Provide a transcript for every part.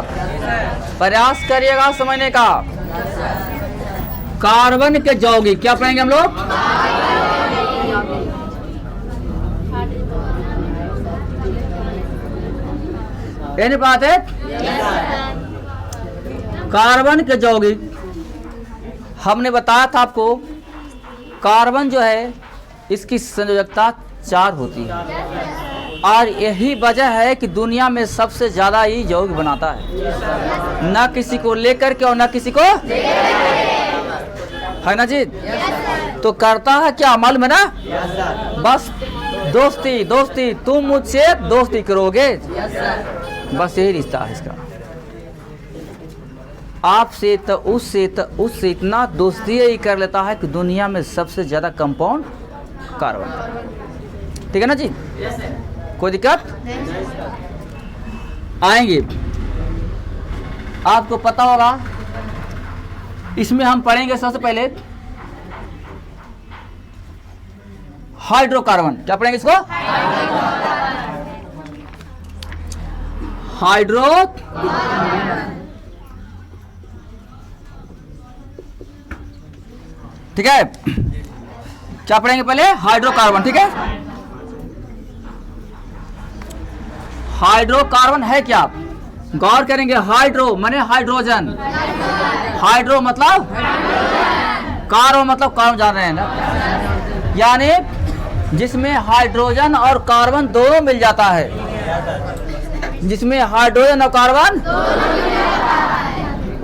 प्रयास करिएगा समझने का। कार्बन के यौगिक क्या पढ़ेंगे हम लोग? ये नहीं बात है। कार्बन के यौगिक हमने बताया था आपको, कार्बन जो है इसकी संयोजकता 4 होती है और यही वजह है कि दुनिया में सबसे ज़्यादा ही यौगिक बनाता है, ना किसी को लेकर के और ना किसी को, है ना जी। तो करता है क्या मालूम है ना? बस दोस्ती दोस्ती, तुम मुझसे दोस्ती करोगे, बस यही रिश्ता है इसका। आपसे तो उससे इतना दोस्ती ही कर लेता है कि दुनिया में सबसे ज़्यादा कंपाउंड कार्बन। ठीक है ना जी, कोई दिक्कत आएंगे। आपको पता होगा इसमें हम पढ़ेंगे सबसे पहले हाइड्रोकार्बन। क्या पढ़ेंगे इसको? हाइड्रो ठीक है, क्या पढ़ेंगे पहले? हाइड्रोकार्बन। ठीक है, हाइड्रोकार्बन है क्या? गौर करेंगे। हाइड्रो माने हाइड्रोजन, हाइड्रो मतलब कार्बन, मतलब कार्बन जान रहे हैं ना, यानी जिसमें हाइड्रोजन और कार्बन दोनों मिल जाता है, जिसमें हाइड्रोजन और कार्बन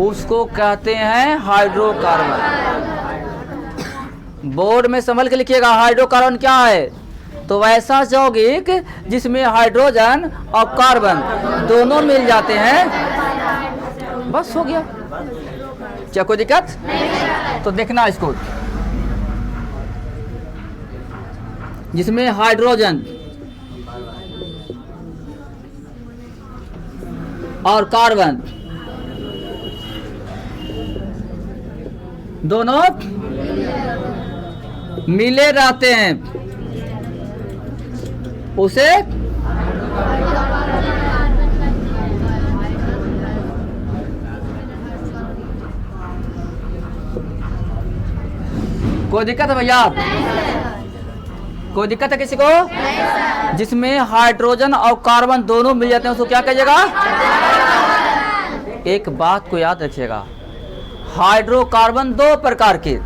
उसको कहते हैं हाइड्रोकार्बन। बोर्ड में संभल के लिखिएगा हाइड्रोकार्बन क्या है। तो वैसा यौगिक जिसमें हाइड्रोजन और कार्बन दोनों मिल जाते हैं, बस हो गया। क्या कोई दिक्कत? तो देखना इसको, जिसमें हाइड्रोजन और कार्बन दोनों मिले रहते हैं, उसे कोई दिक्कत है भैया? कोई दिक्कत है किसी को? जिसमें हाइड्रोजन और कार्बन दोनों मिल जाते हैं उसको क्या कहिएगा? एक बात को याद रखिएगा, हाइड्रोकार्बन 2 प्रकार के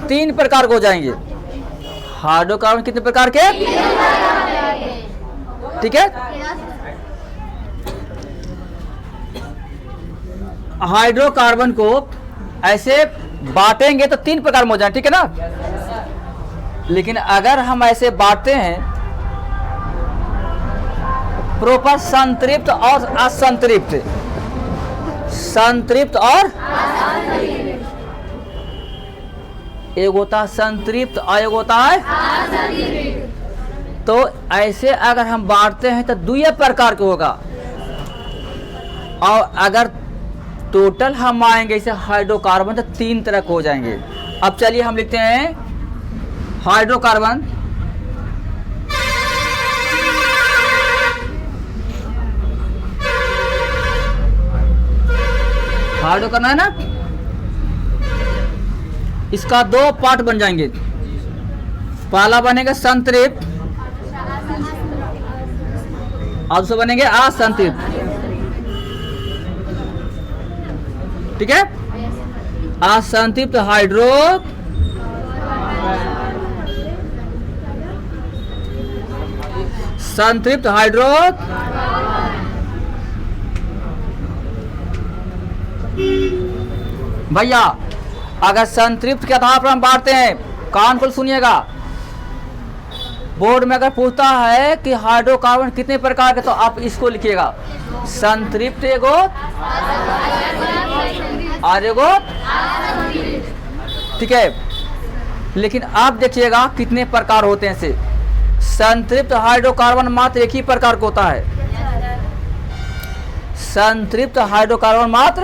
3 प्रकार के हो जाएंगे। हाइड्रोकार्बन कितने प्रकार के? ठीक है, हाइड्रोकार्बन को ऐसे बांटेंगे तो 3 प्रकार में हो जाए। ठीक है ना, लेकिन अगर हम ऐसे बांटते हैं प्रॉपर संतृप्त और असंतृप्त, संतृप्त और एक होता है संतृप्त और एक होता है, तो ऐसे अगर हम बांटते हैं तो 2 प्रकार के होगा। और अगर टोटल हम आएंगे इसे हाइड्रोकार्बन तो 3 तरह के हो जाएंगे। अब चलिए हम लिखते हैं हाइड्रोकार्बन हाइड्रोकार्बन है ना, इसका 2 पार्ट बन जाएंगे। पहला बनेगा संतृप्त और दूसरा बनेंगे असंतृप्त। ठीक है, असंतृप्त हाइड्रो संतृप्त हाइड्रो भैया अगर संतृप्त के आधार पर हम बांटते हैं, कान खोल सुनिएगा, बोर्ड में अगर पूछता है कि हाइड्रोकार्बन कितने प्रकार के, तो आप इसको लिखिएगा संतृप्त एगो और एगो। ठीक है, लेकिन आप देखिएगा कितने प्रकार होते हैं। से संतृप्त हाइड्रोकार्बन मात्र एक ही प्रकार का होता है, संतृप्त हाइड्रोकार्बन मात्र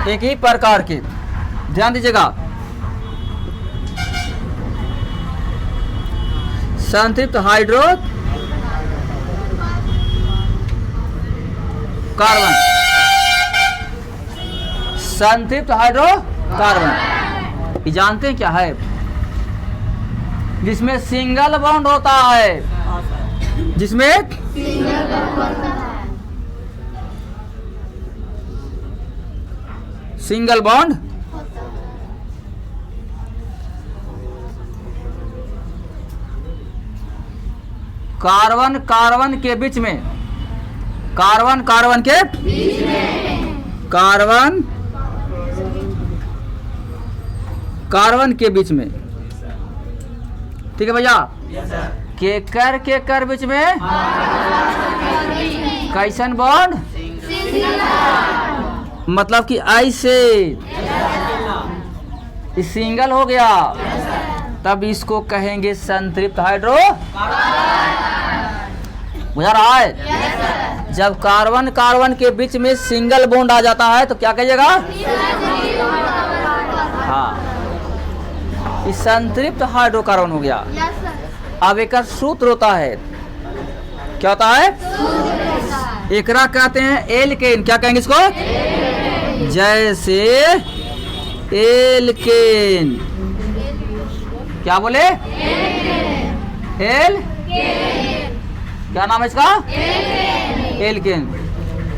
एक ही प्रकार के। ध्यान दीजिएगा, संतृप्त हाइड्रो कार्बन, संतृप्त हाइड्रोकार्बन। ये जानते हैं क्या है? जिसमें सिंगल बॉन्ड होता है, जिसमें सिंगल बॉन्ड कार्बन कार्बन के बीच में, कार्बन कार्बन के बीच में, कार्बन कार्बन के बीच में, ठीक है भैया। केकर बीच में कैसन बॉन्ड, मतलब कि ऐसे सिंगल हो गया, तब इसको कहेंगे संतृप्त हाइड्रो। बुझा रहा है? जब कार्बन कार्बन के बीच में सिंगल बॉन्ड आ जाता है तो क्या कहिएगा? हाँ, ये संतृप्त हाइड्रोकार्बन हो गया। अब एक सूत्र होता है, क्या होता है? एकरा कहते हैं एल्केन। क्या कहेंगे इसको? जैसे एल्केन। क्या बोले? क्या नाम है इसका? एल्केन।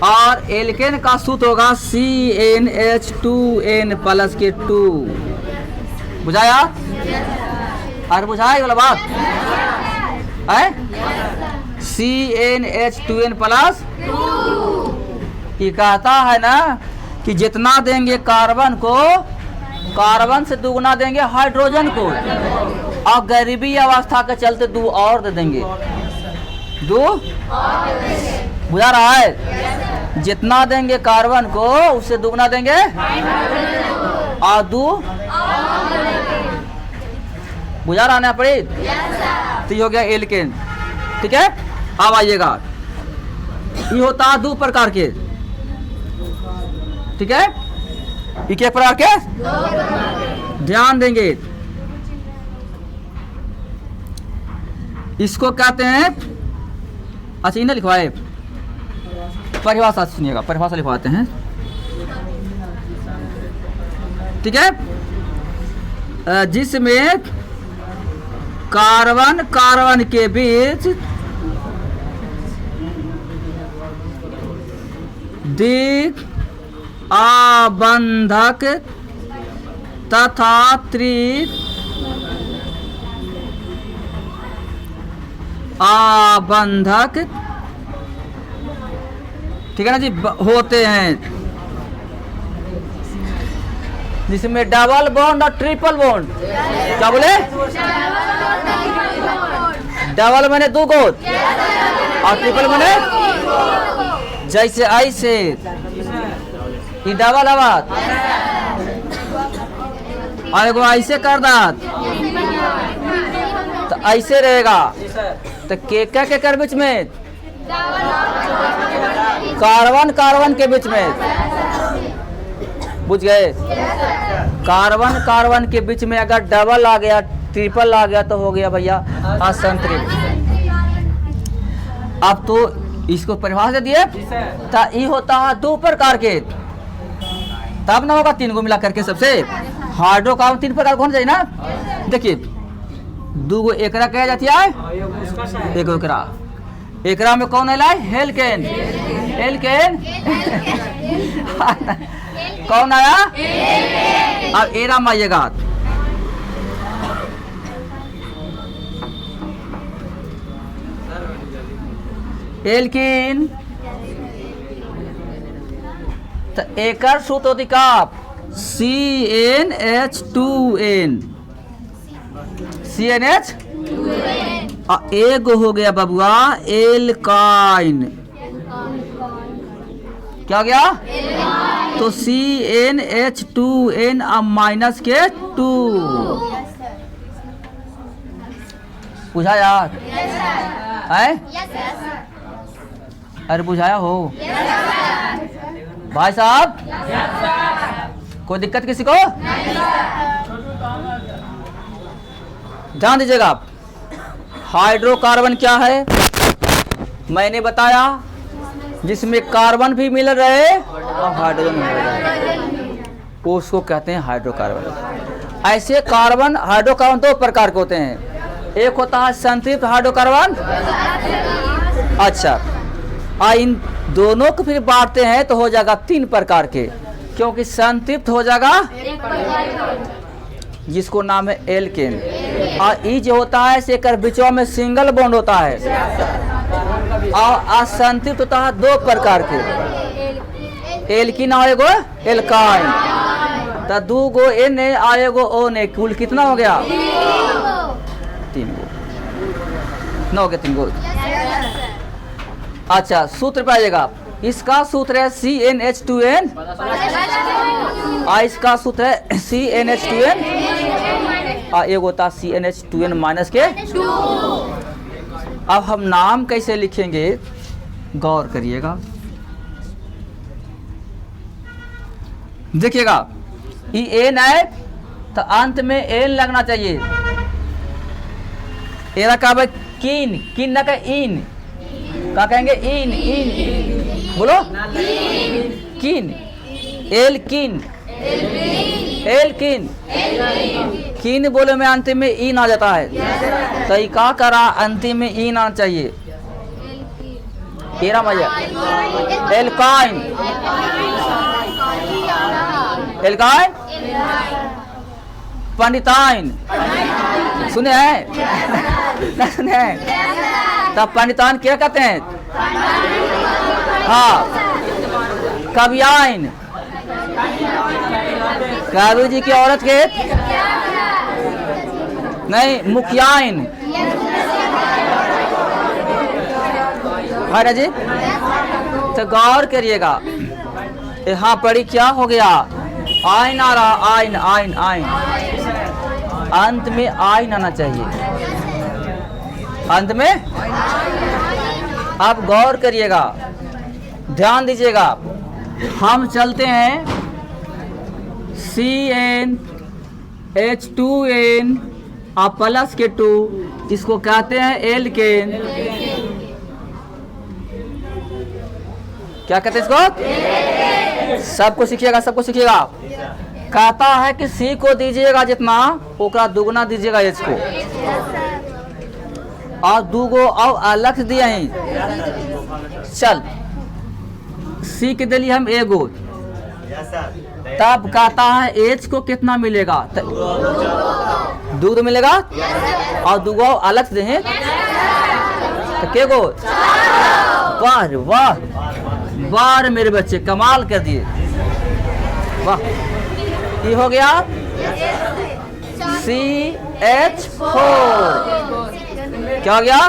और एल्केन का सूत्र होगा CnH2n प्लस के 2। बुझाया? अरे बुझाया ये वाला बात है? CnH2n plus. ये कहता है ना कि जितना देंगे कार्बन को, कार्बन से दुगुना देंगे हाइड्रोजन को, और गरीबी अवस्था के चलते 2 और दे देंगे। 2 बुझा रहा है? जितना देंगे कार्बन को उससे दुगना देंगे और 2 बुझा रहा है पड़ी। तो ये हो गया एल्केन, ठीक है। अब आइएगा, ये होता है 2 प्रकार के, ठीक है। ये क्या प्रकार के? ध्यान देंगे, इसको कहते हैं, अच्छा इन्हें लिखवाए, परिभाषा सुनिएगा, परिभाषा लिखवाते हैं, ठीक है। जिसमें कार्बन कार्बन के बीच द्वि आबंधक तथा त्रि आबंधक, ठीक है ना जी, होते हैं। जिसमें डबल बॉन्ड और ट्रिपल बॉन्ड। क्या बोले? डबल मैंने 2 गोट और ट्रिपल मैंने जैसे ऐसे, ये डबल आवाज और एगो ऐसे कर दात तो ऐसे रहेगा। तो केकर बीच में? कार्बन कार्बन के बीच में। बुझ गए? कार्बन कार्बन के बीच में अगर डबल आ गया, ट्रिपल आ गया तो हो गया भैया असंतृप्त। अब तो इसको परिभाषा दिए, तो ये होता है 2 प्रकार के, तब ना होगा 3 को मिला करके सबसे। हाइड्रोकार्बन 3 प्रकार कौन चाहिए ना? देखिए 2 गो एकरा कह जाती है, एक एकरा में कौन है? हेल्केन। एल्केन कौन आया? अब एरा में आइएगा, एल्कीन। तो एकर सूत्र होती का CnH2n। CnH एगो हो गया बबुआ एल्काइन। क्या हो गया? तो CnH2n माइनस के 2। बुझाया? है? अरे बुझाया हो भाई साहब? कोई दिक्कत किसी को? ध्यान दीजिएगा आप। हाइड्रोकार्बन क्या है मैंने बताया, जिसमें कार्बन भी मिल रहे और हाइड्रोजन मिल रहे, उसको कहते हैं हाइड्रोकार्बन। ऐसे कार्बन हाइड्रोकार्बन दो प्रकार के होते हैं, एक होता है संतृप्त हाइड्रोकार्बन। अच्छा, इन दोनों को फिर बांटते हैं तो हो जाएगा 3 प्रकार के, क्योंकि संतृप्त हो जाएगा जिसको नाम है एल्केन, और ई जो होता है से कर बीचों में सिंगल बॉन्ड होता है, और असंतृप्त होता है 2 प्रकार के, एल्किन और एगो एल्काइन। तो 2 गो एन है और एगो ओ ने, कुल कितना हो गया? 3 गो, 9 के 3 गो। अच्छा, सूत्र पे आइएगा, इसका सूत्र है CnH2n और इसका सूत्र है CnH2n, और एक होता CnH2n माइनस के। अब हम नाम कैसे लिखेंगे गौर करिएगा, देखिएगा, ई एन है तो अंत में एन लगना चाहिए। एरा का भाई किन, किन ना का इन, क्या कहेंगे? इन, इन बोलो, किन, एल किन, एल किन, किन बोले में अंतिम में इन आ जाता है, तो ये क्या करा, अंतिम में इन आना चाहिए। एरा मजा एल्काइन, एल्काइन, पंडिताइन, सुने हैं ना? सुने हैं? तब पंडिताइन क्या कहते हैं? हाँ, कवियाइन, कवि जी की औरत के नहीं, मुखियाइन है ना जी। तो गौर करिएगा, यहाँ पढ़ी क्या हो गया, आइन आ रहा, आइन आइन आइन, अंत में आइन आना चाहिए, अंत में। अब गौर करिएगा, ध्यान दीजिएगा, हम चलते हैं CnH2n और प्लस के 2, इसको कहते हैं एल्केन। क्या कहते हैं इसको? सबको सीखिएगा, सबको सीखिएगा। कहता है कि C को दीजिएगा जितना, ओकरा दुगना दीजिएगा H को, और 2 गो और अलग से दिए हैं। चल, C के दिली हम एगो, तब कहता है H को कितना मिलेगा? 2 मिलेगा, और 2 गो अलग से दें तो के गो? वाह वाह वाह मेरे बच्चे, कमाल कर दिए, वाह। ये हो गया CH4, क्या हो गया?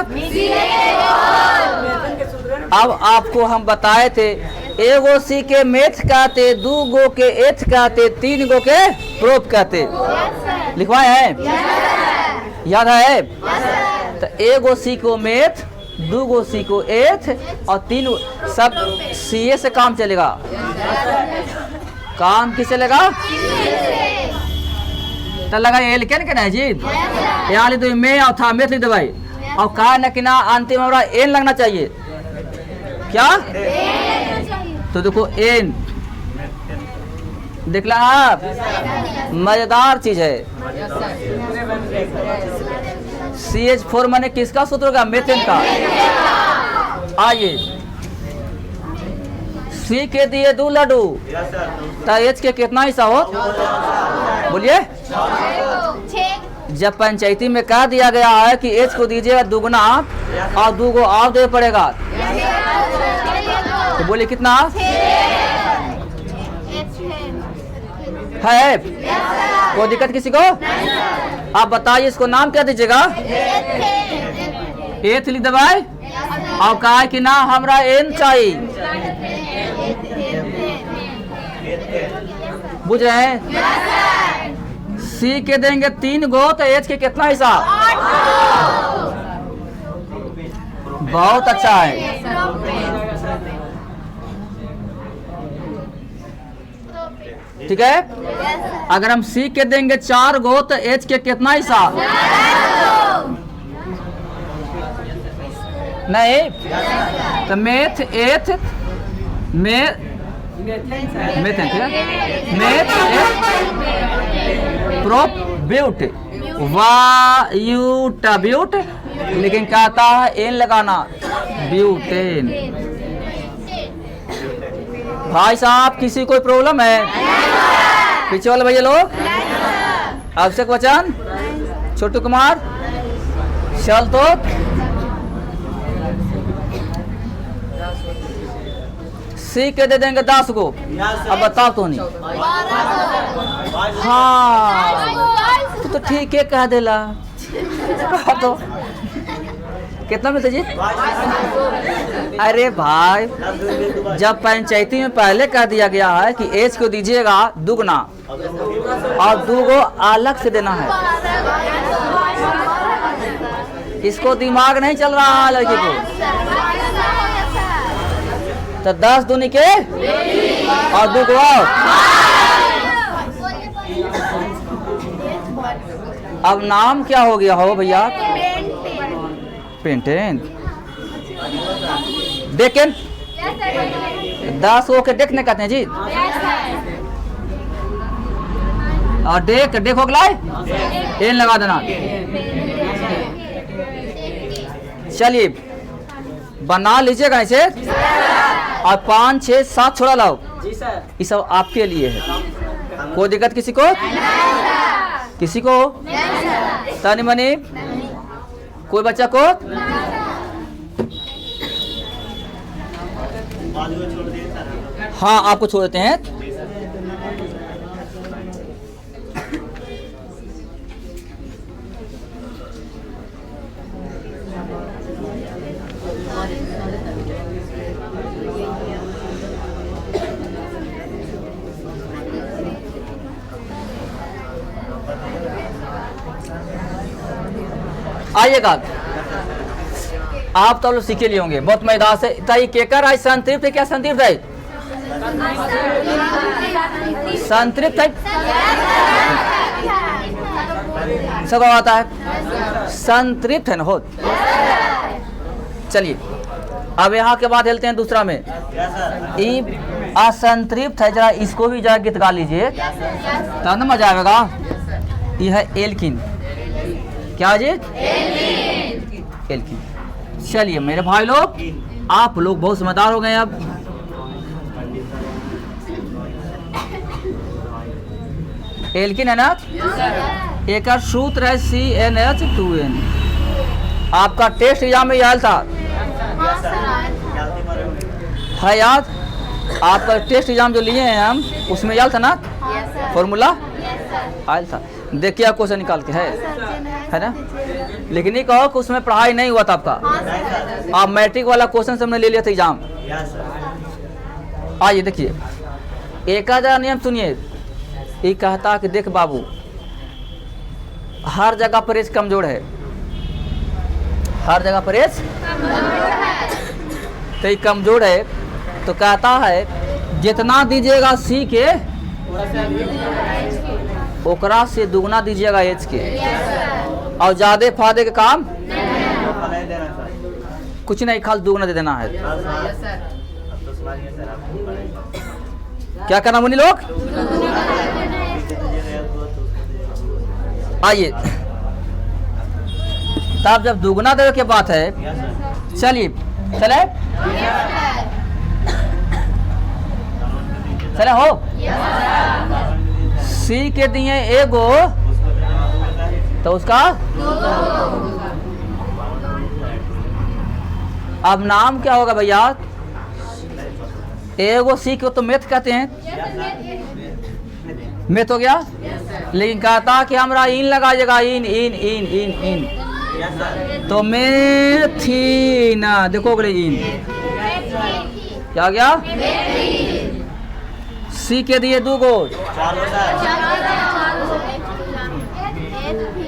अब आपको हम बताए थे, एगो C के मेथ कहते, 2 गो के एथ कहते, 3 गो के प्रोप कहते, लिखवाए हैं? याद है? तो एगो C को मेथ, 2 गो C को एथ, और 3 सब CA से काम चलेगा। काम किस चलेगा? तो लगा एल्केन के नहीं जी, यहाँ लिख दो में और था मेथ लिख दो भाई, और कहा न कि ना अंतिम हमारा एन लगना चाहिए, क्या? तो देखो एन, देख ला आप, मजेदार चीज है। CH4 माने किसका सूत्र होगा? मेथेन का। आइए, C के दिए 2 लड्डू, तो H के कितना हिस्सा हो? बोलिए। जब पंचायती में कह दिया गया है कि H को दीजिएगा दुगना और 2 गो और दे पड़ेगा, तो बोलिए कितना है? कोई दिक्कत किसी को? आप बताइए, इसको नाम क्या दीजिएगा? एथ लिख दबाए, और कहा कि ना हमरा एन चाहिए, बुझ रहे हैं? C के देंगे 3 गो, तो H के कितना हिस्सा? बहुत अच्छा है। ठीक है, अगर हम C के देंगे 4 गो, तो H के कितना हिस्सा? नहीं, तो मेथ एथ मेथेन, ठीक है, मेथ प्रोब्यूट, वायुटब्यूट, लेकिन कहता है एन लगाना, ब्यूटेन। भाई साहब किसी कोई प्रॉब्लम है? पीछे वाले भैया लोग, आवश्यक वचन, छोटू कुमार, चल तो सी के दे देंगे 10 को। अब बताओ तो नहीं, हाँ तो ठीक है कह देला। तो कितना मिलता जी? अरे भाई जब पंचायती में पहले कह दिया गया है कि एज को दीजिएगा दुगना और 2 को अलग से देना है, इसको दिमाग नहीं चल रहा है लड़की को। तो 10 दूनी के और 2 को अब नाम क्या हो गया हो भैया? पेंटेन, डेकन, 10 को के डेक नहीं कहते हैं जी। और डेक हो गया, एन लगा देना। चलिए बना लीजिएगा इसे और 5, 6, 7 छोड़ा लाओ जी सर। ये सब आपके लिए है, कोई दिक्कत किसी को? किसी को तनी मनी? कोई बच्चा को? हाँ आपको छोड़ देते हैं। आइएगा आप तो लोग सीखे लिए होंगे बहुत मैदान से। ताई केकर आज संतृप्त है? क्या संतृप्त है? संतृप्त है, सब आता है संतृप्त है ना हो। चलिए अब यहाँ के बाद हेलते हैं दूसरा में, असंतृप्त है, जरा इसको भी जरा गीत गा लीजिए तब ना मजा आएगा। यह है एल्किन, क्या जी? एल्किन। चलिए मेरे भाई लोग आप लोग बहुत समझदार हो गए। अब एल्किन है ना, एक सूत्र है CnH2n। आपका टेस्ट एग्जाम में याद था है याद? आपका टेस्ट एग्जाम जो लिए हैं हम उसमें याद था ना फॉर्मूला? आयल था, देखिए आप क्वेश्चन निकाल के है ना। लेकिन ये कहो कि उसमें पढ़ाई नहीं हुआ था आपका। आप मैट्रिक वाला क्वेश्चन हमने ले लिया था एग्जाम। आइए देखिए एक आधा नियम सुनिए। ये कहता कि देख बाबू हर जगह परहेज कमजोर है, हर जगह परहेज तो ये कमजोर है। तो कहता है जितना दीजिएगा सी के ओकरा से दुगना दीजिएगा एच के, और ज्यादा फायदे के काम कुछ नहीं, खाली दुगना दे देना है। क्या करना मुनि लोग? आइए तब जब दुगना देने की बात है, चलिए चले चले हो। सी के दिए एगो तो उसका अब नाम क्या होगा भैया? एगो सी को तो मेथ कहते हैं, मेथ हो गया। लेकिन कहता कि हमरा इन लगाइएगा, इन इन इन इन इन तो मेथीना, देखो बोले इन क्या गया? सी के दिए 2 गो,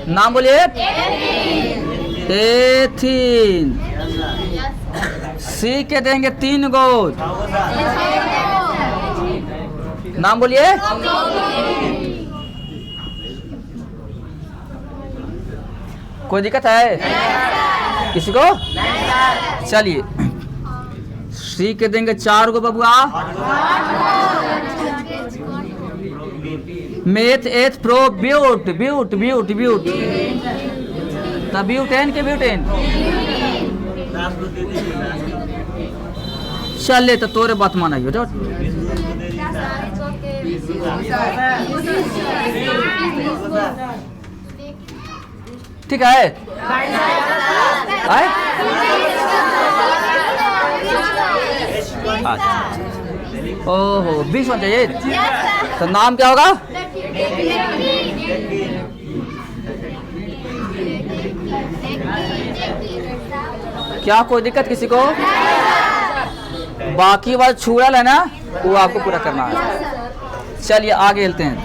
नाम बोलिए एथीन। सी के देंगे 3 गो, नाम बोलिए कोई दिक्कत है किसी को? चलिए सी के देंगे 4 गो बबुआ। मेथ एथ प्रो ब्यूट ब्यूट ब्यूट ब्यूट तब ब्यूटेन के ब्यूटेन चले तो तोरे बात माना जो ठीक है। ओहो 20 होना चाहिए। तो नाम क्या होगा? क्या कोई दिक्कत किसी को? बाकी बात छुड़ल है ना, वो आपको पूरा करना है। चलिए आगे चलते हैं।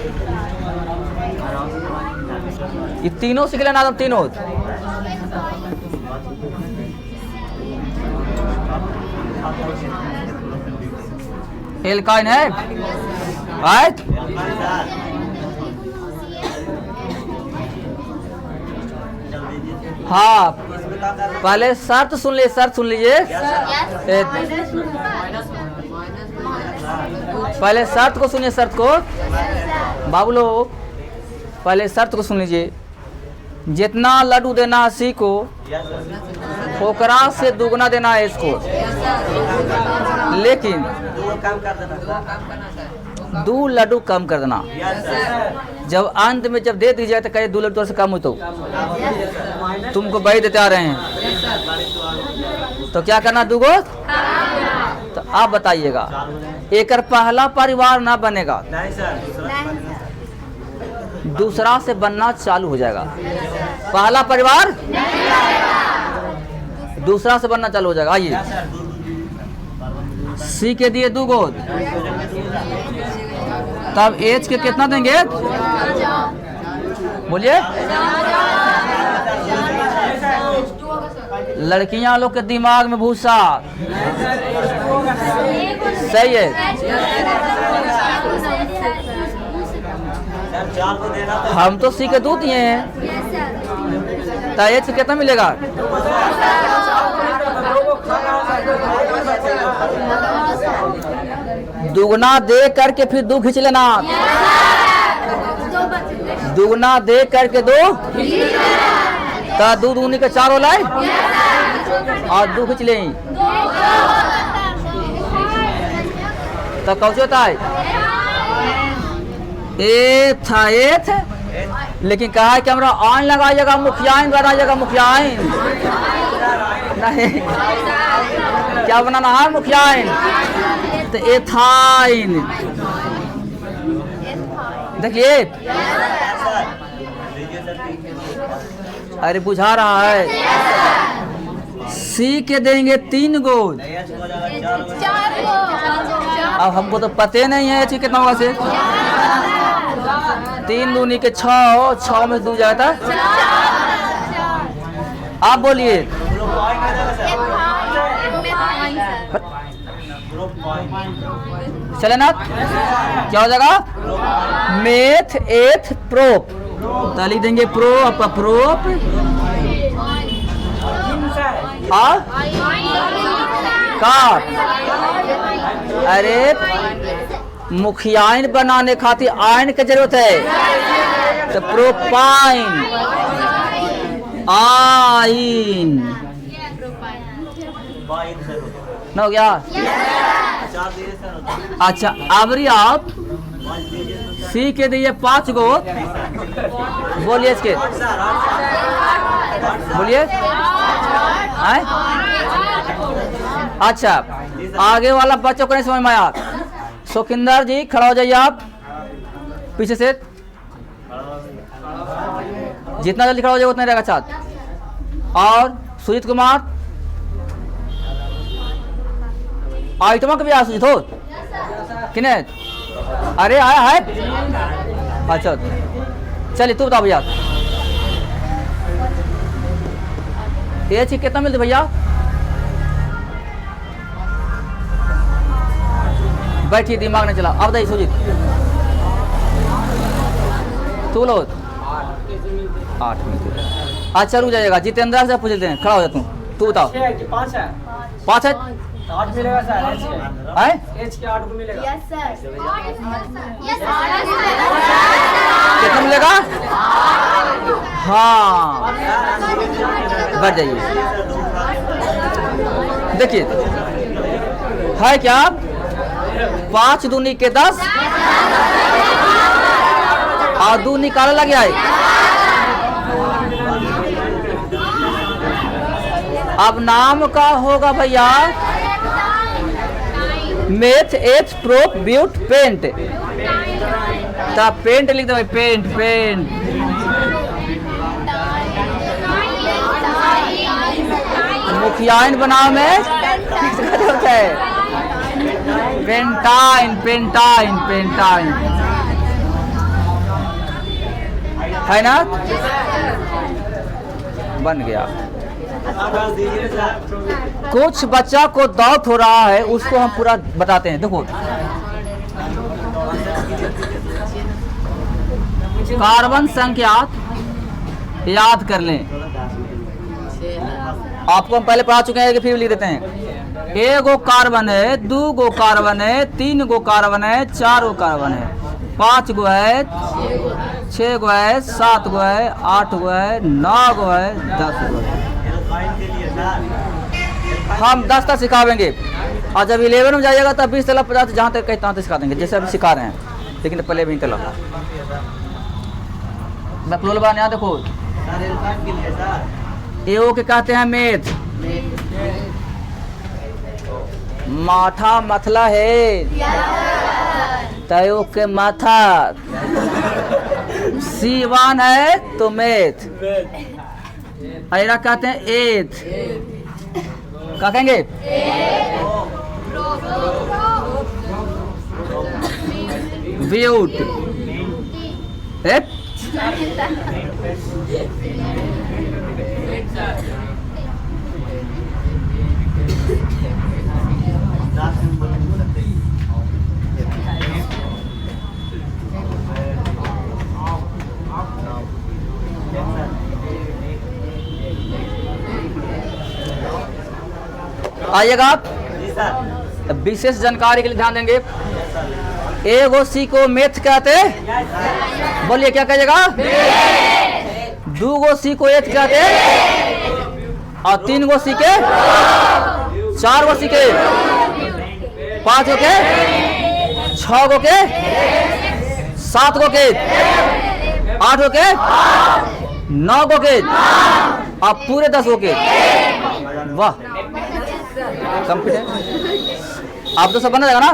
ये तीनों सीख लेना, तुम तीनों। एल्काइन है, राइट? हाँ, पहले शर्त सुन लीजिए, शर्त सुन लीजिए। पहले शर्त को सुनिए, शर्त को बाबू लोग पहले शर्त को सुन लीजिए। जितना लड्डू देना सी को, ओकरा से दुगना देना है इसको। लेकिन 2 लड्डू कम कर देना। जब अंत में जब दे दी जाए तो कहे 2 लड्डू से कम हो तो तुमको वही देते आ रहे हैं, तो क्या करना? 2 गो। तो आप बताइएगा, एक पहला परिवार ना बनेगा, दूसरा से बनना चालू हो जाएगा। पहला परिवार दूसरा से बनना चालू हो जाएगा। आइए, सी के दिए 2 गो, तब एच के कितना देंगे? बोलिए। लड़कियां लोग के दिमाग में भूसा सही है। हम तो सी के 2 दिए हैं, तो एच कितना मिलेगा? दुगना दे करके फिर 2 खींच लेना। दुगना दे करके 2, तो 2 दूनी के 4 हो लाए और 2 खींच ले, तो कौन होता है? एथ एथ। लेकिन कहा है कि हमारा आन लगाइएगा, मुखियाइन बनाइएगा, मुखियाइन नहीं, क्या बनाना है? मुखियाइन। तो एथाइन, देखिए। अरे बुझा रहा है। सी के देंगे 3 गो। अब हमको तो पते नहीं है कितना होगा से। 3 दूनी के 6, 6 में 2 जाता। आप बोलिए। चले ना, क्या हो जाएगा? मेथ एथ प्रोप, तो लिख देंगे प्रो अपा प्रोप। कार। अरे मुखियाइन बनाने खातिर आयन की जरूरत है, तो प्रोपाइन आइन ना हो गया। अच्छा, अबरी आप सी के दिए 5 गो। बोलिए इसके, बोलिए। अच्छा, आगे वाला बच्चों को नहीं समझ में आया। सुखिंदर जी खड़ा हो जाइए आप पीछे से, जितना जल्दी खड़ा हो जाएगा उतना रहेगा साथ। और सुजीत कुमार, आइटमा का भी आया सुजीत हो किने? अरे आया है। अच्छा चलिए, तू बता भैया, ये चीज कितना मिलती भैया? बैठिए, दिमाग नहीं चला। अब बताइए सुजीत, तू लो 8 मिनट। अच्छा रुक जाइएगा, जितेंद्र से पूछ लेते हैं। खड़ा हो जा तू, बताओ। 5 है। 8 मिलेगा सर, है एच के 8 को मिलेगा। Yes sir. कितना मिलेगा? हाँ, बढ़ जाइए। देखिए है क्या, 5 दूनी के 10 और 2 निकाला लग जाए। अब नाम का होगा भैया meth eth prop but pent. तब पेंट लिख दो भाई, पेंट पेंट। मुखियाइन बनाओ में होता है पेंटाइन पेंटाइन पेंटाइन, है ना? बन गया। कुछ बच्चा को डाउट हो रहा है, उसको हम पूरा बताते हैं। देखो कार्बन संख्या याद कर लें, आपको हम पहले पढ़ा चुके हैं कि फिर लिख देते हैं। 1 गो कार्बन है, 2 गो कार्बन है, 3 गो कार्बन है, 4 गो कार्बन है, 5 गो है, 6 गो है, 7 गो है, 8 गो है, 9 गो है, 10 गो है। हम 10 तक सिखावेंगे और जब 11 में जाइएगा तब 20 तक 50 जहाँ तक कहीं तहाँ तक सिखा देंगे, जैसे अभी सिखा रहे हैं। लेकिन पहले भी तला बकलोल बान यहाँ देखो, एओ के कहते हैं मेथ, माथा मथला है तयो के माथा, सीवान है तो मेथ, ऐरा कहते हैं एथ, क्या कहेंगे? ब्यूट एथ, आइएगा आप, विशेष जानकारी के लिए ध्यान देंगे। ए गो सी को मेथ कहते, बोलिए क्या कहिएगा? 2 गो सी को एथ कहते, और 3 गो सी के, 4 गो सी के, 5 गो के, 6 गो के, 7 गो के, 8 गो के, 9 गो के, और पूरे 10 गो के। वाह, कंप्लीट है। आप तो सब बना जाएगा ना?